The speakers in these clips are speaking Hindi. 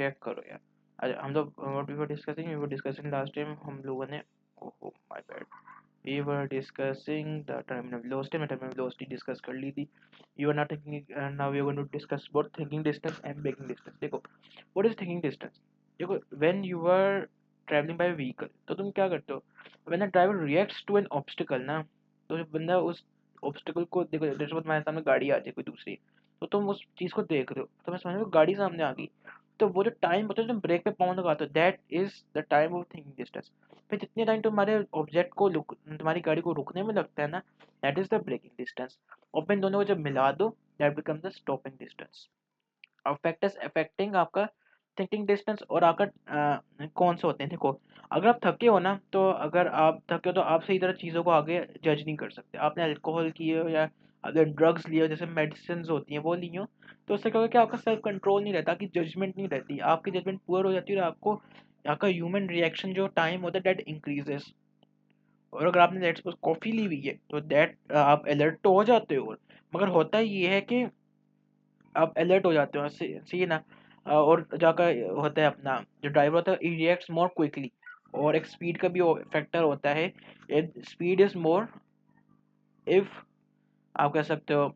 चेक करो यार। अच्छा हम लोग what we were discussing last time हम लोगों ने, oh my bad, we were discussing the terminal velocity, मैं टर्मिनल वेलोसिटी डिस्कस कर ली थी। You are not thinking, now we are going to discuss about thinking distance and braking distance. देखो व्हाट इज थिंकिंग डिस्टेंस। देखो when you are travelling by vehicle तो तुम क्या करते हो, when a driver reacts to an obstacle ना, तो जब बंदा उस ऑब्स्टिकल को देखो, जैसे तुम्हारे सामने गाड़ी आ जाए कोई दूसरी, तो तुम उस चीज़ को देख रहे हो, तो मैं समझ लो गाड़ी सामने आ गई, तो वो जो टाइम होता है तुम ब्रेक पे पाँव लगाते हो, that is the time of thinking distance. फिर जितने टाइम तुम्हारे ऑब्जेक्ट को तुम्हारी गाड़ी को रुकने में लगता है ना, that is the braking distance. और फिर इन दोनों को जब मिला दो, that becomes the stopping distance. अब फैक्टर्स अफेक्टिंग आपका थिंकिंग डिस्टेंस और आपका कौन से होते हैं, देखो अगर आप थके हो ना, तो अगर आप थके हो तो आप सही तरह चीज़ों को आगे जज नहीं कर सकते। आपने अल्कोहल किए हो या अगर ड्रग्स लिए हो, जैसे मेडिसिन होती हैं वो ली हो, तो उससे क्या होगा कि आपका सेल्फ कंट्रोल नहीं रहता, आपकी जजमेंट नहीं रहती, आपकी जजमेंट पुअर हो जाती है और आपको आपका ह्यूमन रिएक्शन जो टाइम होता है दैट इंक्रीजेस। और अगर आपने लेट्स सपोज कॉफ़ी ली हुई है तो दैट आप अलर्ट तो हो जाते हो, मगर होता ये है कि आप अलर्ट हो जाते हो, सही है ना। और जाकर होता है अपना जो ड्राइवर होता है ही रिएक्ट्स मोर क्विकली, और एक स्पीड का भी फैक्टर होता है, स्पीड इज मोर इफ आप कह सकते हो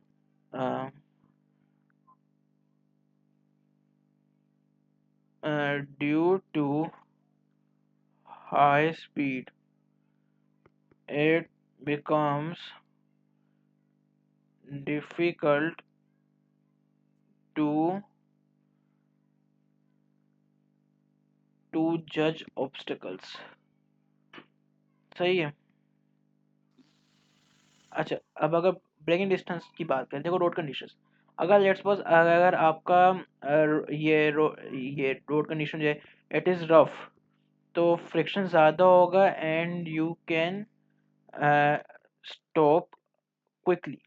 due to high speed it becomes difficult to judge obstacles। सही है। अच्छा अब अगर ब्रेकिंग डिस्टेंस की बात करें, देखो रोड कंडीशंस, अगर लेट्स सपोज अगर आपका ये रोड कंडीशन जो है इट इज़ रफ, तो फ्रिक्शन ज़्यादा होगा and you can stop quickly.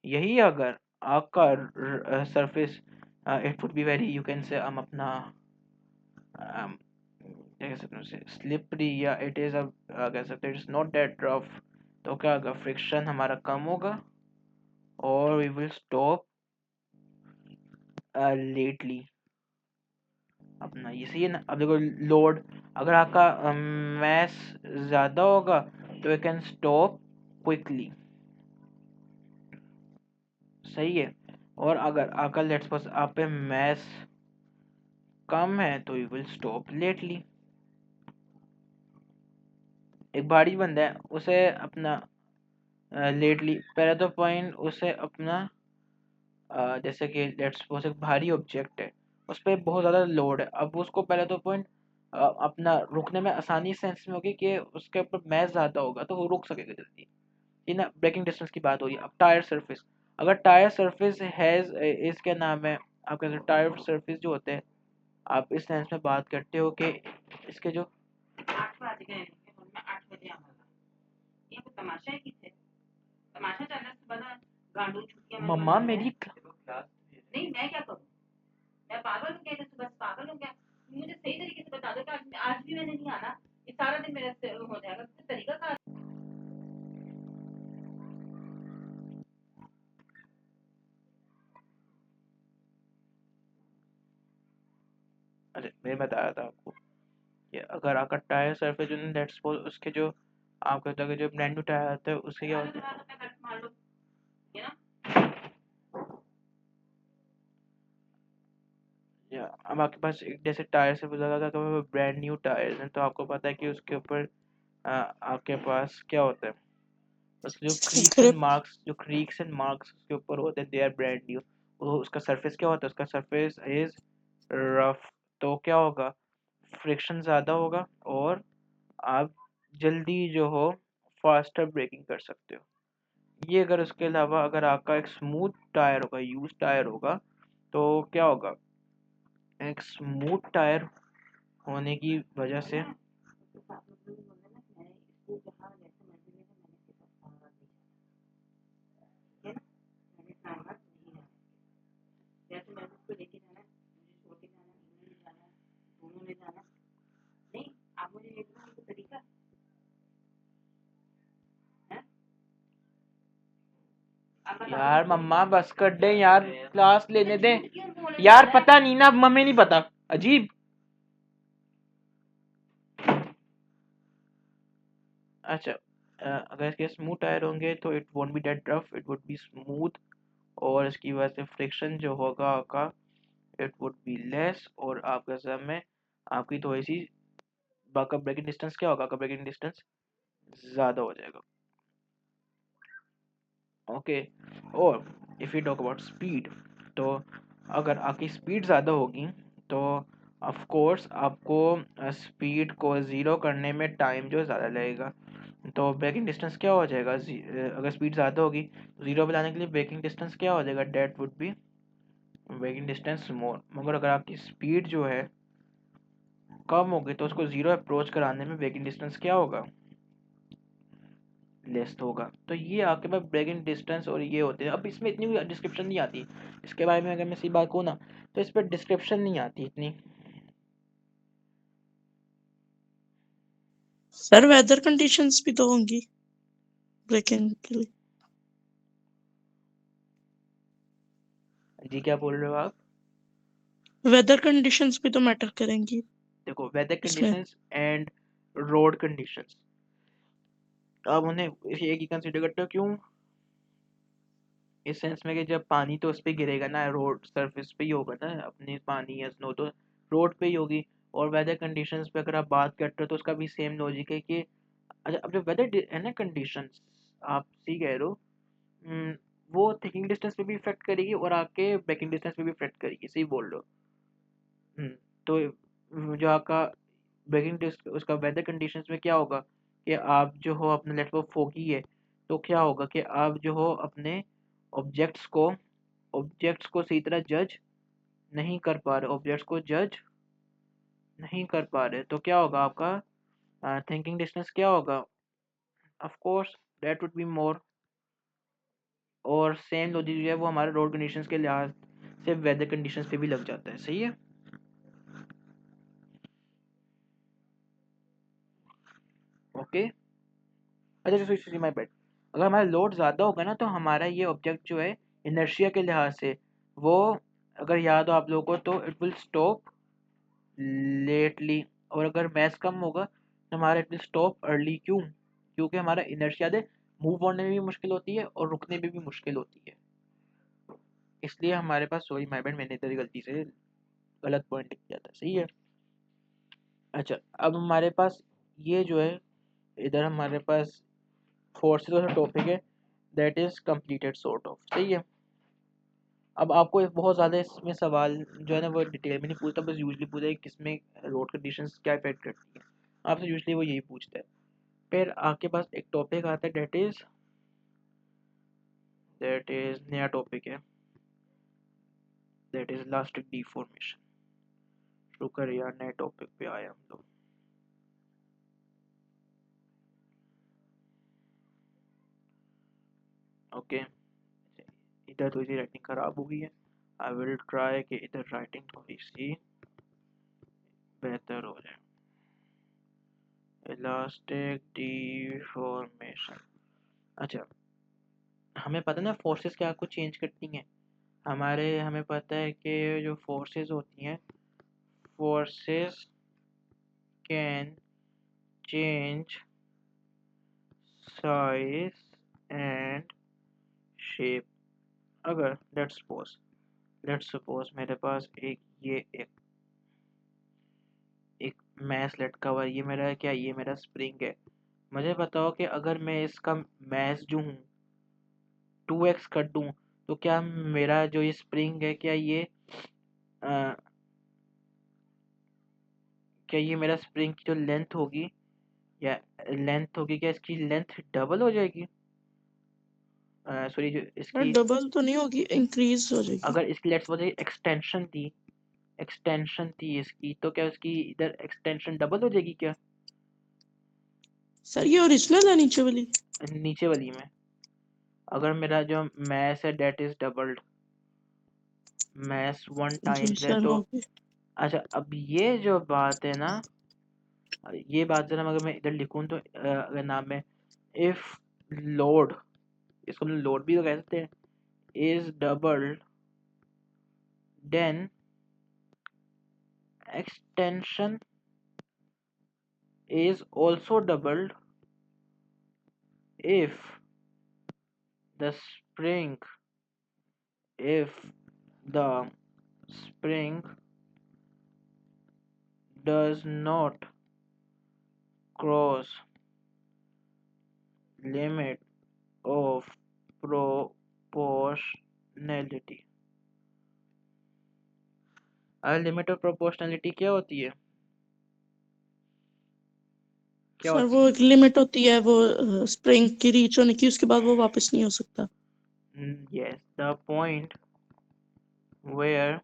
यही अगर आपका surface it would be very, you can say हम अपना क्या कह सकते हैं उसे, स्लिपरी, या इट इज़ अ कह सकते हैं इट्स नॉट दैट रफ, तो क्या होगा, फ्रिक्शन हमारा कम होगा और वी विल स्टॉप लेटली अपना, ये सही है ना। अब देखो लोड, अगर आपका मैस ज़्यादा होगा तो वी कैन स्टॉप क्विकली, सही है। और अगर आपका लेट्स सपोज आप पे मैस कम है तो वी विल स्टॉप लेटली। एक भारी बंदा है उसे अपना लेटली, पहला तो पॉइंट उसे अपना जैसे कि लेट्स सपोज एक भारी ऑब्जेक्ट है, उस पर बहुत ज़्यादा लोड है, अब उसको पहले तो पॉइंट अपना रुकने में आसानी सेंस में होगी कि उसके ऊपर मैस ज़्यादा होगा तो वो रुक सकेगा जल्दी, ये ना ब्रेकिंग डिस्टेंस की बात हो रही है। अब टायर सरफेस, अगर टायर सरफेस हैज़ इस क्या नाम है, आपका टायर सरफेस जो होते हैं, आप इस सेंस में बात करते हो कि इसके जो 8 बज गए, 8 बजे आऊंगा, ये तो तमाशा है किसे, तमाशा चलने से बना गांडू छुट्टियां मम्मा मेरी नहीं, मैं क्या करूं, मैं पागल हूं क्या, बस पागल हूं क्या, मुझे सही तरीके से बता दो कि आज भी मैंने नहीं आना, ये सारा दिन मेरे से हो जाएगा, तो तरीका का। अरे मैं बता रहा था आपको कि अगर आपका टायर सरफेस जो लेट्स सपोज उसके जो आप कहते हो कि जो ब्रांड न्यू टायर आता है उसके क्या होता है, या अब आपके पास एक जैसे टायर से लगा था तो वो ब्रांड न्यू टायर्स हैं, तो आपको पता है कि उसके ऊपर आपके पास क्या होता है, उसके जो ग्रिप। क्रीक्स एंड मार्क्स उसके ऊपर होते हैं, दे आर ब्रांड न्यू। वो उसका सरफेस क्या होता है, उसका सरफेस इज रफ, तो क्या होगा, फ्रिक्शन ज़्यादा होगा और आप जल्दी जो हो फास्टर ब्रेकिंग कर सकते हो। ये अगर उसके अलावा अगर आपका एक स्मूथ टायर होगा, यूज टायर होगा, तो क्या होगा, एक स्मूथ टायर होने की वजह से यार मम्मा बस कर दे यार, क्लास लेने दे यार। पता नहीं ना, मम्मी नहीं पता, अजीब। अच्छा, अगर इसके स्मूथ टायर होंगे तो it won't be that rough, it would be smooth. और इसकी वजह से फ्रिक्शन जो होगा आपका, इट वुड बी लेस। और आपका समय, आपकी थोड़ी सी आपका ब्रेकिंग डिस्टेंस क्या होगा, आपका ब्रेकिंग डिस्टेंस ज़्यादा हो जाएगा। ओके। और if you talk about speed, तो अगर आपकी स्पीड ज़्यादा होगी तो ऑफ कोर्स आपको स्पीड को ज़ीरो करने में टाइम जो ज़्यादा लगेगा। तो ब्रेकिंग डिस्टेंस क्या हो जाएगा, अगर स्पीड ज़्यादा होगी, ज़ीरो पे लाने के लिए ब्रेकिंग डिस्टेंस क्या हो जाएगा, that would be breaking distance more. मगर अगर आपकी स्पीड जो है कम होगी तो उसको ज़ीरो अप्रोच कराने में ब्रेकिंग डिस्टेंस क्या होगा, लेस होगा। तो ये आपके पास ब्रेकिंग डिस्टेंस और ये होते हैं। अब इसमें इतनी डिस्क्रिप्शन नहीं आती इसके बारे में, अगर मैं सी बात कहूँ ना, तो इस पर डिस्क्रिप्शन नहीं आती इतनी। सर वेदर कंडीशंस भी तो होंगी ब्रेकिंग के लिए। जी क्या बोल रहे हो आप? वेदर कंडीशंस भी तो मैटर करेंगी देखो, वेदर इसमें। कंडीशंस एंड रोड कंडीशंस, आप उन्हें एक ही कंसिडर करते हो। क्यों? इस सेंस में कि जब पानी तो उस पर गिरेगा ना, रोड सरफेस पे ही होगा ना, अपनी पानी या स्नो तो रोड पे ही होगी। और वेदर कंडीशंस पे अगर आप बात करते हो तो उसका भी सेम लॉजिक है कि अच्छा, अब जो वेदर है ना कंडीशंस, आप सही कह रहे हो, वो थिकिंग डिस्टेंस पे भी इफेक्ट करेगी और आपके बैकिंग डिस्टेंस पे भी इफेक्ट करेगी, सही बोल रहे हो। तो जो आपका बैकिंग डिस्ट उसका वेदर कंडीशंस में क्या होगा कि आप जो हो अपने नेटवर्क फोगी है, तो क्या होगा कि आप जो हो अपने ऑब्जेक्ट्स को ऑब्जेक्ट्स को सही तरह जज नहीं कर पा रहे, ऑब्जेक्ट्स को जज नहीं कर पा रहे, तो क्या होगा आपका थिंकिंग डिस्टेंस क्या होगा, of course that would be more. और सेम लॉजिक जो है वो हमारे रोड कंडीशंस के लिहाज से वेदर कंडीशंस पे भी लग जाता है, सही है। ओके। अच्छा, सॉरी माय बैड। अगर हमारा लोड ज़्यादा होगा ना, तो हमारा ये ऑब्जेक्ट जो है इनर्शिया के लिहाज से वो, अगर याद हो आप लोगों को, तो इट विल स्टॉप लेटली। और अगर मैस कम होगा तो हमारा इट विल स्टॉप अर्ली। क्यों? क्योंकि हमारा इनर्शिया दे मूव होने में भी मुश्किल होती है और रुकने में भी मुश्किल होती है। इसलिए हमारे पास, सॉरी माय बैड, मैंने इधर गलती से गलत पॉइंट लिख दिया था, सही है। अच्छा, अब हमारे पास ये जो है, इधर हमारे पास फोर्सेस का टॉपिक है, that is completed sort of, सही है। अब आपको एक बहुत ज़्यादा इसमें सवाल जो है ना वो डिटेल में नहीं पूछता, बस यूजली पूछता है किसमें रोड कंडीशंस क्या इफेक्ट करती है, आपसे यूजली वो यही पूछता है। फिर आपके पास एक टॉपिक आता है, दैट इज नया टॉपिक है, दैट इज इलास्टिक डिफॉर्मेशन। शुक्र यार नए टॉपिक पे आए हम लोग। ओके, इधर थोड़ी सी राइटिंग खराब हो गई है, आई विल ट्राई कि इधर राइटिंग थोड़ी सी बेहतर हो जाए। Elastic deformation. अच्छा, हमें पता है ना फोर्सेस क्या कुछ चेंज करती हैं। हमें पता है कि जो फोर्सेस होती हैं, forces can change size and shape. अगर लेट्स सपोज मेरे पास एक मैस लटका हुआ है, ये मेरा क्या, ये मेरा स्प्रिंग है। मुझे बताओ कि अगर मैं इसका मैस जो हूँ 2x कर दूँ, तो क्या मेरा जो ये स्प्रिंग है, अ, क्या ये मेरा स्प्रिंग की जो लेंथ होगी, या क्या इसकी लेंथ डबल हो जाएगी? सॉरी, जो सर इसकी, डबल तो नहीं होगी, इंक्रीज हो जाएगी। अगर इसकी लेट्स सपोज एक्सटेंशन थी इसकी, तो क्या इसकी इधर एक्सटेंशन डबल हो जाएगी क्या, सर ये ओरिजिनल है नीचे वाली। नीचे वाली में? अगर मेरा जो मैस है that is doubled, mass one g times है सर तो, होगी। अच्छा अब ये जो बात है ना, ये बात जरा अगर मैं इधर लिखूँ तो अगर नाम है, इफ लोड, इसको हम लोड भी तो कह सकते हैं, is doubled, then extension is also doubled if the spring if the spring does not cross limit of proportionality। अब लिमिट ऑफ प्रोपोर्शनैलिटी क्या होती है? क्या सर होती वो है? एक लिमिट होती है वो स्प्रिंग की रीच होने की, उसके बाद वो वापस नहीं हो सकता। Yes, the point where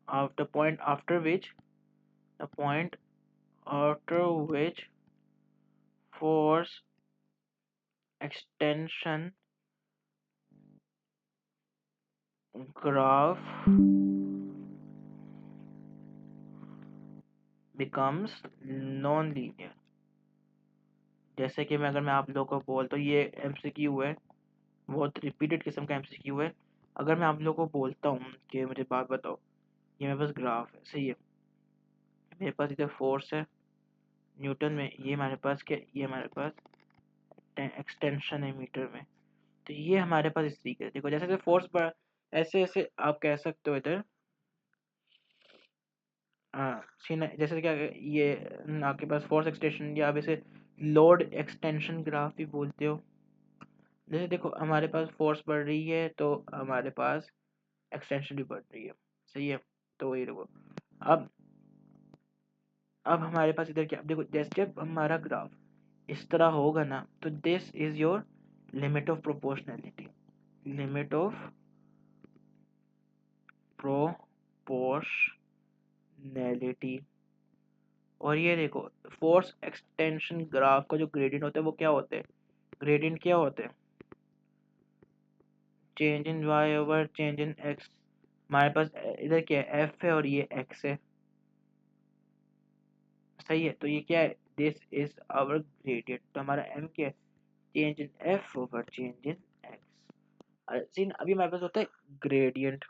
of the point the point after which force extension graph becomes non-linear। जैसे कि मैं आप लोगों को बोलता हूँ, ये एमसीक्यू है, बहुत रिपीटेड किस्म का एमसीक्यू है। अगर मैं आप लोगों को बोलता हूँ कि मुझे बात बताओ, ये मेरे पास ग्राफ है, सही है, मेरे पास इधर फोर्स है न्यूटन में, ये हमारे पास क्या, ये हमारे पास एक्सटेंशन है मीटर में। तो ये हमारे पास इस तरीके से देखो, जैसे जैसे फोर्स बढ़, ऐसे ऐसे आप कह सकते हो इधर, हाँ सीना, जैसे क्या ये आपके पास फोर्स एक्सटेंशन, या आप इसे लोड एक्सटेंशन ग्राफ भी बोलते हो। जैसे देखो हमारे पास फोर्स बढ़ रही है तो हमारे पास एक्सटेंशन भी बढ़ रही है, सही है। तो वही देखो, अब अब हमारे पास इधर क्या, अब देखो जैसे जब हमारा ग्राफ इस तरह होगा ना, तो this is your limit of proportionality, limit of proportionality. और ये देखो फोर्स एक्सटेंशन ग्राफ का जो ग्रेडियंट होता है वो क्या होता है, ग्रेडियंट क्या होता है, change in y over change in x. हमारे पास इधर क्या है, एफ है और ये एक्स है, सही है। तो ये क्या है, दिस इज आवर ग्रेडियंट। तो हमारा एम क्या है, change in f over change in x. सीन अभी हमारे पास होता है ग्रेडियंट।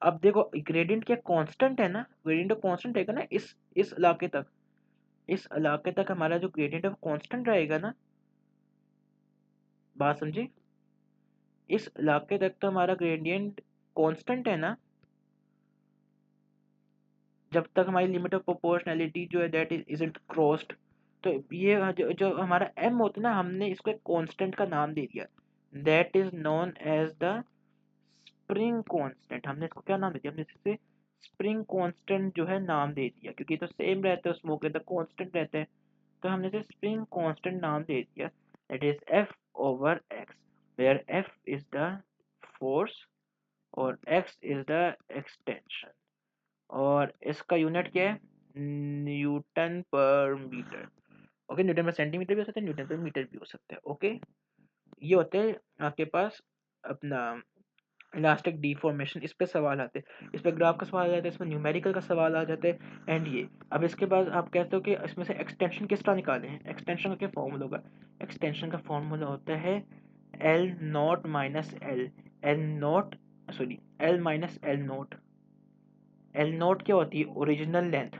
अब देखो ग्रेडियंट क्या कांस्टेंट है ना, ग्रेडियंट तो कांस्टेंट रहेगा ना, इस इलाके तक, इस इलाके तक हमारा जो ग्रेडियंट है वो कांस्टेंट रहेगा ना, बात समझे, इस इलाके तक तो हमारा ग्रेडियंट कांस्टेंट है ना, जब तक हमारी लिमिट ऑफ प्रोपोर्शनैलिटी जो है दैट इज इजंट क्रॉस्ड। तो ये जो हमारा एम होता है ना, हमने इसको एक कांस्टेंट का नाम दे दिया, that is known as the spring constant. हमने इसको क्या नाम दे दिया, हमने इसे स्प्रिंग कांस्टेंट जो है नाम दे दिया, क्योंकि तो सेम रहता है स्मोक के अंदर कांस्टेंट रहता है, तो हमने इसे स्प्रिंग कांस्टेंट नाम दे दिया, that is f over x, where f is the force और एक्स इज द एक्सटेंशन। और इसका यूनिट क्या है, newton per metre. Okay, newton per centimetre भी हो सकता है, न्यूटन पर मीटर भी हो सकता है। ओके, ये होते हैं आपके पास अपना इलास्टिक डिफॉर्मेशन, इस पे सवाल आते हैं, इस पे ग्राफ का सवाल आ जाता है, इस पे न्यूमेरिकल का सवाल आ जाता है। एंड ये अब इसके बाद आप कहते हो कि इसमें से एक्सटेंशन किस तरह निकालें, एक्सटेंशन का क्या फॉर्मूला होगा, एक्सटेंशन का फॉर्मूला होता है L not minus L, L not sorry L minus L not. L not क्या होती है, ओरिजिनल लेंथ,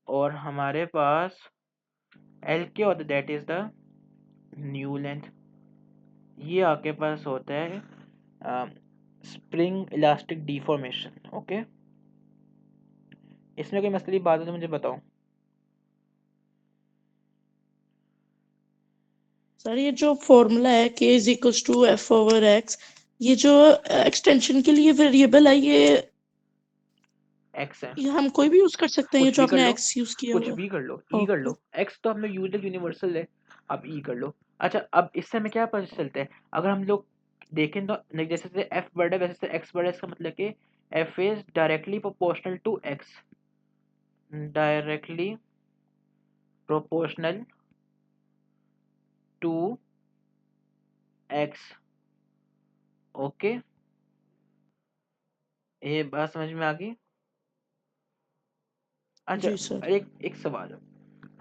और हमारे पास एल क्या होता है, that is the new length. ये आपके पास होता है स्प्रिंग इलास्टिक डिफॉर्मेशन। ओके, इसमें कोई मसले की बात है तो मुझे बताओ। सर ये जो फॉर्मूला है k is equals to f over x, ये जो एक्सटेंशन के लिए वेरिएबल है, एक्स है, ये हम कोई भी यूज कर सकते हैं, ये कुछ जो भी कर आपने लो, एक्स यूज किया कुछ हुआ भी कर लो, है। ई कर ओके लो, एक्स तो हम लोग यूनिवर्सल है, आप ई कर लो। अच्छा, अब इससे हमें क्या पता चलता है, अगर हम लोग देखें तो नहीं, जैसे जैसे एफ बढ़े वैसे से एक्स बढ़े, इसका मतलब कि f is directly proportional to x, directly proportional to x. Okay, ये बात समझ में आ गई। अच्छा, जी सर। एक एक सवाल है,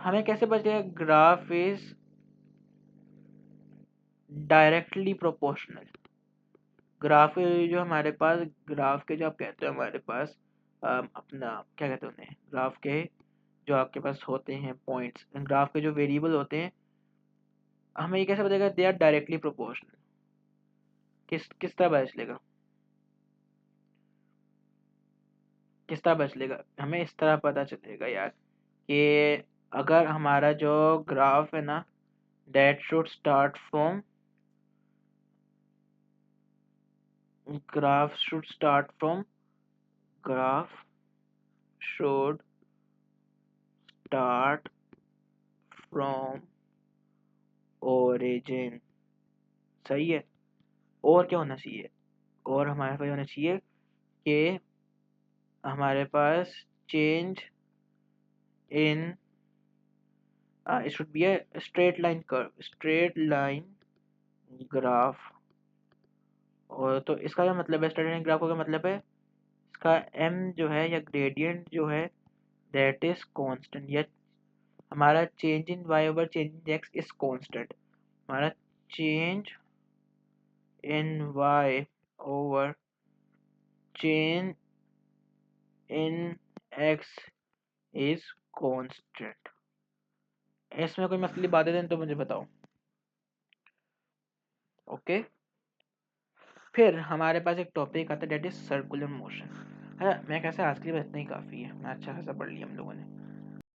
हमें कैसे पता चलेगा graph is directly proportional. Graph जो हमारे पास, ग्राफ के जो आप कहते हो हमारे पास अपना क्या कहते हैं उन्हें, ग्राफ के जो आपके पास होते हैं पॉइंट्स, ग्राफ के जो वेरिएबल होते हैं, हमें ये कैसे बताएगा दे आर डायरेक्टली प्रोपोर्शनल? किस तरह पता चलेगा, किस तरह पता चलेगा? हमें इस तरह पता चलेगा यार कि अगर हमारा जो ग्राफ है ना, that should start from, graph should start from, graph should start from origin. सही है। और क्या होना चाहिए, और हमारे पास होना चाहिए कि हमारे पास change in, it should be a straight line curve, straight line graph। और तो इसका क्या मतलब है, स्ट्रेट लाइन ग्राफ का क्या मतलब है, इसका m जो है या ग्रेडियंट जो है दैट इज कांस्टेंट, या हमारा change in y over change in x is constant. हमारा change in y over change in x is constant. इसमें कोई मसली बातें हैं तो मुझे बताओ। ओके। फिर हमारे पास एक टॉपिक आता है डेट इज सर्कुलर मोशन। है मैं कैसे, आज के लिए बस इतना ही काफ़ी है, मैं अच्छा खासा पढ़ लिया हम लोगों ने।